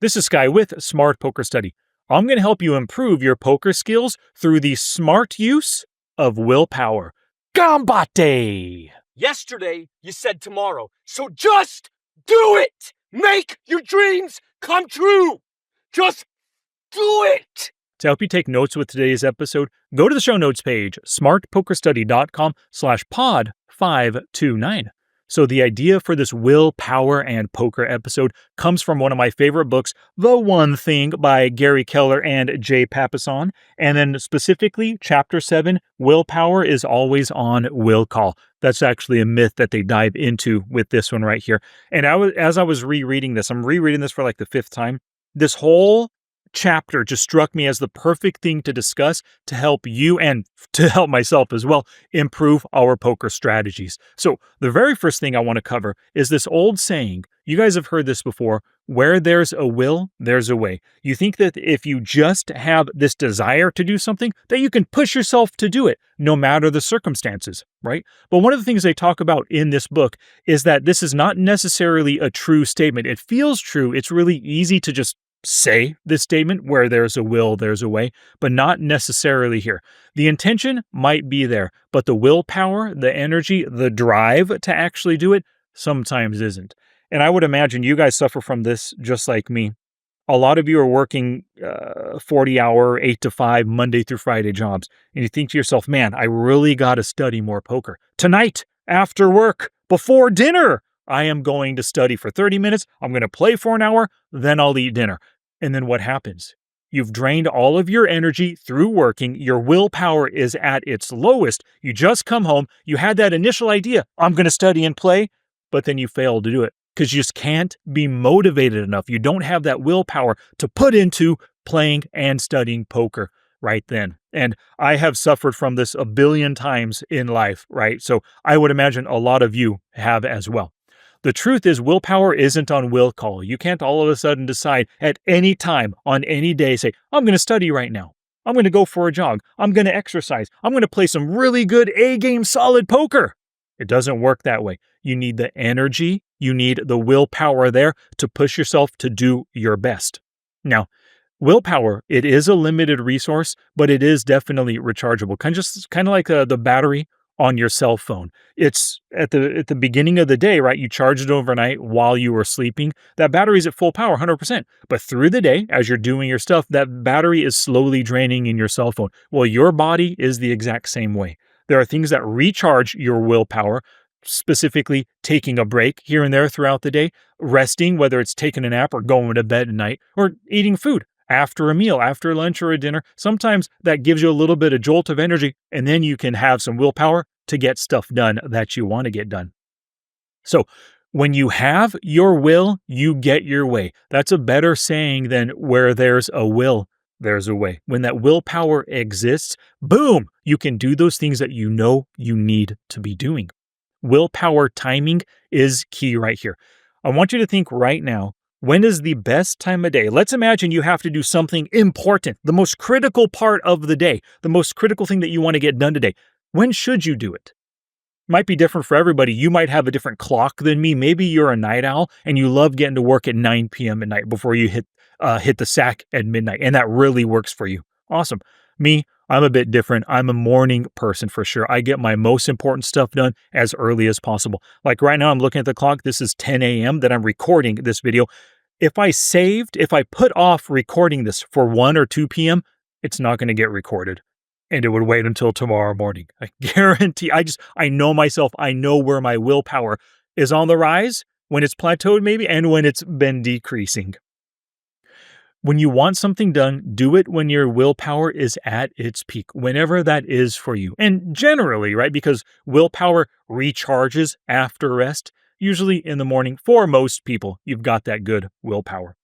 This is Sky with Smart Poker Study. I'm going to help you improve your poker skills through the smart use of willpower. Gambate! Yesterday, you said tomorrow, so just do it! Make your dreams come true! Just do it! To help you take notes with today's episode, go to the show notes page, smartpokerstudy.com/pod529. So the idea for this willpower and poker episode comes from one of my favorite books, The One Thing by Gary Keller and Jay Papasan, and then specifically Chapter 7, Willpower is Always on Will Call. That's actually a myth that they dive into with this one right here. And as I was rereading this, I'm rereading this for like the fifth time, this whole chapter just struck me as the perfect thing to discuss to help you and to help myself as well improve our poker strategies. So the very first thing I want to cover is this old saying. You guys have heard this before: where there's a will, there's a way. You think that if you just have this desire to do something, that you can push yourself to do it no matter the circumstances, right? But one of the things they talk about in this book is that this is not necessarily a true statement. It feels true. It's really easy to just say this statement, where there's a will, there's a way, but not necessarily here. The intention might be there, but the willpower, the energy, the drive to actually do it sometimes isn't. And I would imagine you guys suffer from this just like me. A lot of you are working 40-hour, 8 to 5, Monday through Friday jobs, and you think to yourself, man, I really got to study more poker. Tonight, after work, before dinner, I am going to study for 30 minutes, I'm going to play for an hour, then I'll eat dinner. And then what happens? You've drained all of your energy through working, your willpower is at its lowest, you just come home, you had that initial idea, I'm going to study and play, but then you fail to do it because you just can't be motivated enough. You don't have that willpower to put into playing and studying poker right then. And I have suffered from this a billion times in life, right? So I would imagine a lot of you have as well. The truth is, willpower isn't on will call. You can't all of a sudden decide at any time on any day, say, I'm going to study right now. I'm going to go for a jog. I'm going to exercise. I'm going to play some really good A-game solid poker. It doesn't work that way. You need the energy. You need the willpower there to push yourself to do your best. Now, willpower, it is a limited resource, but it is definitely rechargeable. Kind of like the battery on your cell phone. It's at the beginning of the day, right? You charge it overnight while you were sleeping. That battery's at full power, 100%. But through the day, as you're doing your stuff, that battery is slowly draining in your cell phone. Well, your body is the exact same way. There are things that recharge your willpower, specifically taking a break here and there throughout the day, resting, whether it's taking a nap or going to bed at night, or eating food after a meal, after lunch or a dinner. Sometimes that gives you a little bit of jolt of energy, and then you can have some willpower to get stuff done that you want to get done. So when you have your will, you get your way. That's a better saying than where there's a will, there's a way. When that willpower exists, boom, you can do those things that you know you need to be doing. Willpower timing is key right here. I want you to think right now, when is the best time of day? Let's imagine you have to do something important, the most critical part of the day, the most critical thing that you want to get done today. When should you do it? Might be different for everybody. You might have a different clock than me. Maybe you're a night owl and you love getting to work at 9 p.m. at night before you hit the sack at midnight, and that really works for you. Awesome. Me, I'm a bit different. I'm a morning person for sure. I get my most important stuff done as early as possible. Like right now, I'm looking at the clock. This is 10 a.m. that I'm recording this video. If I put off recording this for 1 or 2 p.m., it's not going to get recorded. And it would wait until tomorrow morning. I guarantee, I know myself. I know where my willpower is on the rise, when it's plateaued maybe, and when it's been decreasing. When you want something done, do it when your willpower is at its peak, whenever that is for you. And generally, right, because willpower recharges after rest, usually in the morning. For most people, you've got that good willpower.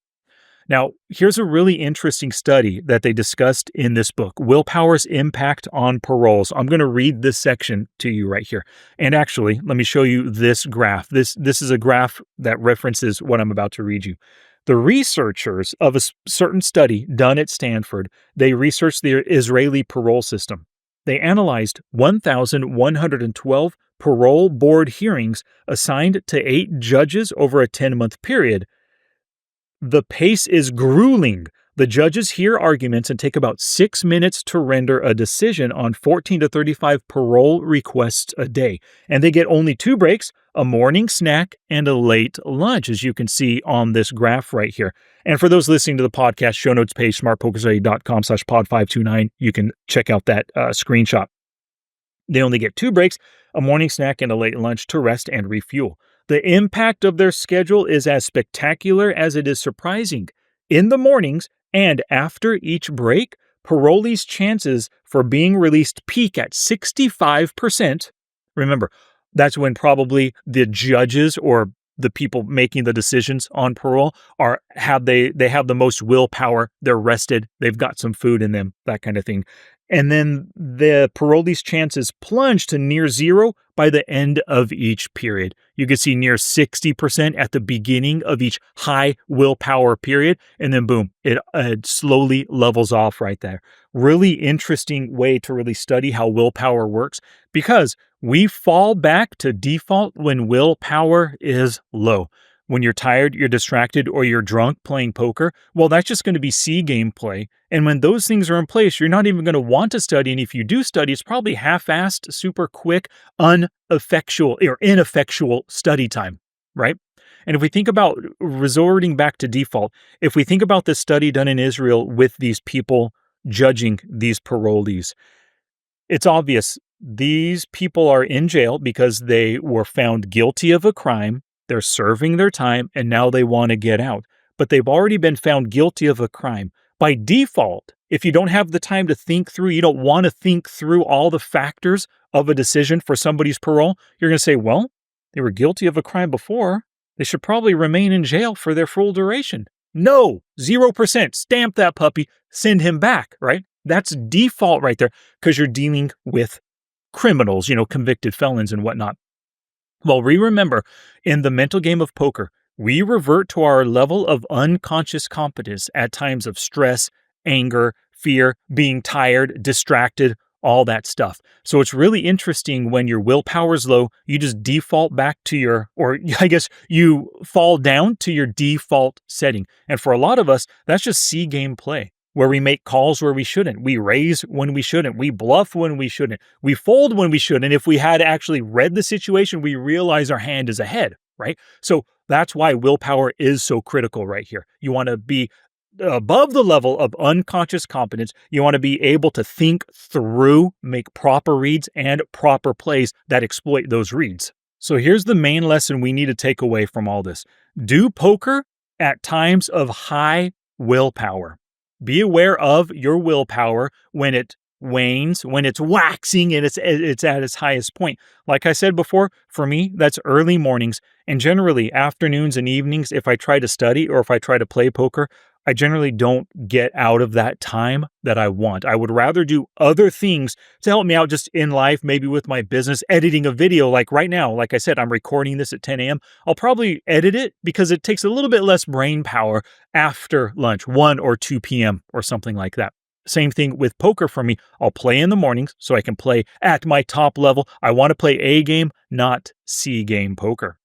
Now, here's a really interesting study that they discussed in this book, Willpower's Impact on Paroles. I'm going to read this section to you right here. And actually, let me show you this graph. This is a graph that references what I'm about to read you. The researchers of a certain study done at Stanford, they researched the Israeli parole system. They analyzed 1,112 parole board hearings assigned to 8 judges over a 10-month period. The pace is grueling. The judges hear arguments and take about 6 minutes to render a decision on 14 to 35 parole requests a day. And they get only 2 breaks, a morning snack and a late lunch, as you can see on this graph right here. And for those listening to the podcast, show notes page, smartpokerstudy.com/pod529, you can check out that screenshot. They only get 2 breaks, a morning snack and a late lunch to rest and refuel. The impact of their schedule is as spectacular as it is surprising. In the mornings and after each break, parolees' chances for being released peak at 65%. Remember, that's when probably the judges or the people making the decisions on parole have the most willpower. They're rested. They've got some food in them, that kind of thing. And then the parolees' chances plunge to near zero by the end of each period. You can see near 60% at the beginning of each high willpower period, and then boom, it slowly levels off right there. Really interesting way to really study how willpower works, because we fall back to default when willpower is low. When you're tired, you're distracted, or you're drunk playing poker, well, that's just going to be C game play. And when those things are in place, you're not even going to want to study. And if you do study, it's probably half-assed, super quick, ineffectual study time, right? And if we think about resorting back to default, if we think about the study done in Israel with these people judging these parolees, it's obvious these people are in jail because they were found guilty of a crime. They're serving their time, and now they want to get out. But they've already been found guilty of a crime. By default, if you don't have the time to think through, you don't want to think through all the factors of a decision for somebody's parole, you're going to say, well, they were guilty of a crime before. They should probably remain in jail for their full duration. No, 0%. Stamp that puppy, send him back, right? That's default right there, because you're dealing with criminals, convicted felons and whatnot. Well, remember, in the mental game of poker, we revert to our level of unconscious competence at times of stress, anger, fear, being tired, distracted, all that stuff. So it's really interesting when your willpower is low, you just default back to you fall down to your default setting. And for a lot of us, that's just C game play, where we make calls where we shouldn't. We raise when we shouldn't. We bluff when we shouldn't. We fold when we shouldn't. If we had actually read the situation, we realize our hand is ahead, right? So that's why willpower is so critical right here. You want to be above the level of unconscious competence. You want to be able to think through, make proper reads and proper plays that exploit those reads. So here's the main lesson we need to take away from all this. Do poker at times of high willpower. Be aware of your willpower when it wanes, when it's waxing and it's at its highest point. Like I said before, for me, that's early mornings, and generally afternoons and evenings. If I try to study or if I try to play poker, I generally don't get out of that time that I want. I would rather do other things to help me out just in life, maybe with my business, editing a video like right now. Like I said, I'm recording this at 10 a.m. I'll probably edit it because it takes a little bit less brain power after lunch, 1 or 2 p.m. or something like that. Same thing with poker for me. I'll play in the mornings so I can play at my top level. I want to play A game, not C game poker.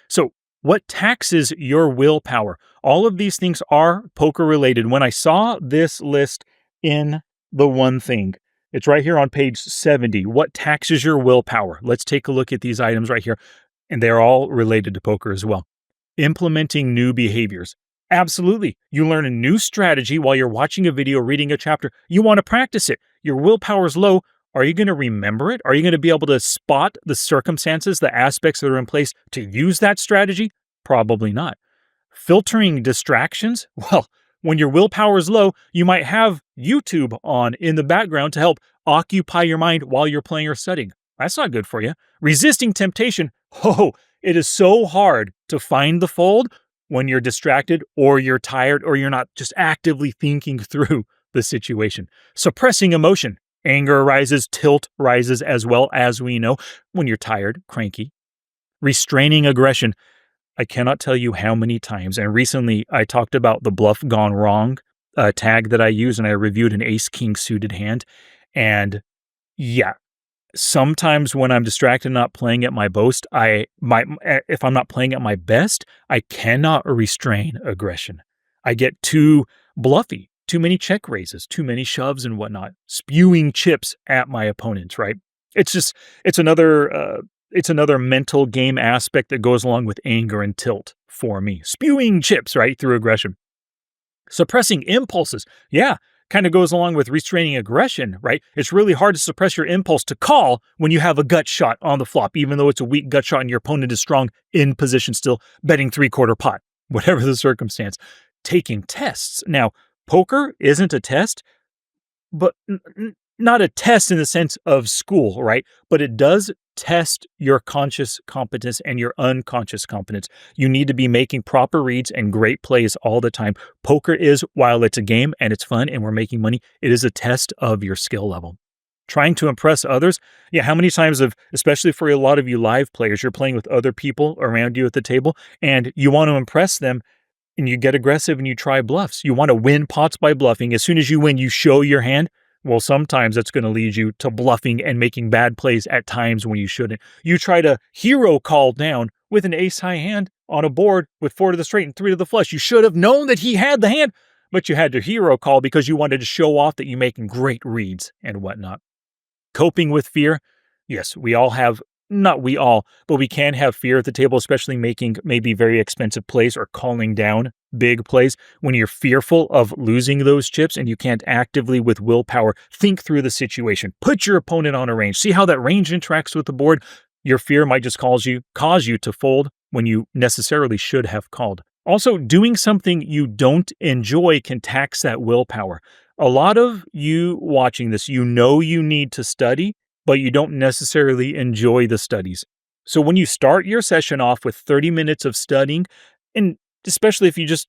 So what taxes your willpower? All of these things are poker related. When I saw this list in the one thing, it's right here on page 70. What taxes your willpower? Let's take a look at these items right here. And they're all related to poker as well. Implementing new behaviors. Absolutely. You learn a new strategy while you're watching a video, reading a chapter. You want to practice it. Your willpower is low. Are you going to remember it? Are you going to be able to spot the circumstances, the aspects that are in place to use that strategy? Probably not. Filtering distractions? Well, when your willpower is low, you might have YouTube on in the background to help occupy your mind while you're playing or studying. That's not good for you. Resisting temptation. Oh, it is so hard to find the fold when you're distracted or you're tired or you're not just actively thinking through the situation. Suppressing emotion. Anger rises, tilt rises as well, as we know, when you're tired, cranky. Restraining aggression. I cannot tell you how many times, and recently I talked about the bluff gone wrong tag that I use, and I reviewed an ace-king suited hand, and yeah, Sometimes when I'm distracted and not playing at my boast, if I'm not playing at my best, I cannot restrain aggression. I get too bluffy, too many check raises, too many shoves and whatnot, spewing chips at my opponents, right? It's just it's another it's another mental game aspect that goes along with anger and tilt for me. Spewing chips, right, through aggression. Suppressing impulses. Yeah, kind of goes along with restraining aggression, right? It's really hard to suppress your impulse to call when you have a gut shot on the flop, even though it's a weak gut shot and your opponent is strong in position still, betting three-quarter pot, whatever the circumstance. Taking tests. Now, poker isn't a test, but not a test in the sense of school, right? But it does test your conscious competence and your unconscious competence. You need to be making proper reads and great plays all the time. Poker is, while it's a game and it's fun and we're making money, it is a test of your skill level. Trying to impress others. Yeah, how many times especially for a lot of you live players, you're playing with other people around you at the table and you want to impress them and you get aggressive and you try bluffs. You want to win pots by bluffing. As soon as you win, you show your hand. Well, sometimes that's going to lead you to bluffing and making bad plays at times when you shouldn't. You try to hero call down with an ace-high hand on a board with 4 to the straight and 3 to the flush. You should have known that he had the hand, but you had to hero call because you wanted to show off that you're making great reads and whatnot. Coping with fear. Yes, we all have, not we all, but we can have fear at the table, especially making maybe very expensive plays or calling down big plays when you're fearful of losing those chips and you can't actively, with willpower, think through the situation. Put your opponent on a range. See how that range interacts with the board. Your fear might just cause you to fold when you necessarily should have called. Also, doing something you don't enjoy can tax that willpower. A lot of you watching this, you know you need to study, but you don't necessarily enjoy the studies. So when you start your session off with 30 minutes of studying, and especially if you just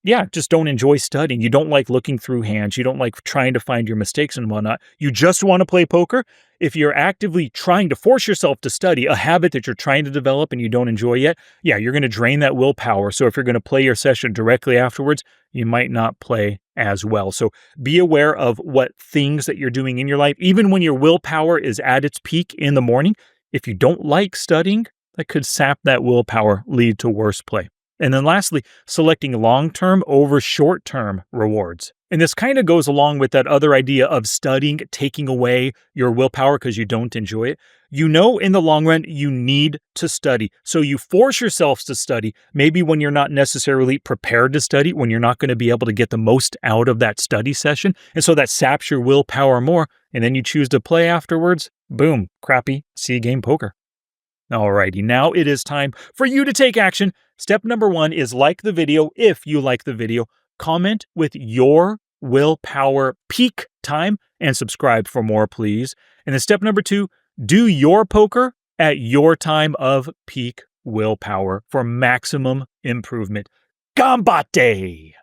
don't enjoy studying, you don't like looking through hands, you don't like trying to find your mistakes and whatnot, you just want to play poker, if you're actively trying to force yourself to study a habit that you're trying to develop and you don't enjoy yet, yeah, you're going to drain that willpower. So if you're going to play your session directly afterwards, you might not play as well. So be aware of what things that you're doing in your life, even when your willpower is at its peak in the morning. If you don't like studying, that could sap that willpower, lead to worse play. And then lastly, selecting long-term over short-term rewards. And this kind of goes along with that other idea of studying, taking away your willpower because you don't enjoy it. You know, in the long run, you need to study. So you force yourselves to study, maybe when you're not necessarily prepared to study, when you're not going to be able to get the most out of that study session. And so that saps your willpower more. And then you choose to play afterwards. Boom, crappy C-game poker. Alrighty, now it is time for you to take action. Step number 1 is like the video if you like the video. Comment with your willpower peak time and subscribe for more, please. And then step number 2, do your poker at your time of peak willpower for maximum improvement. Gambate!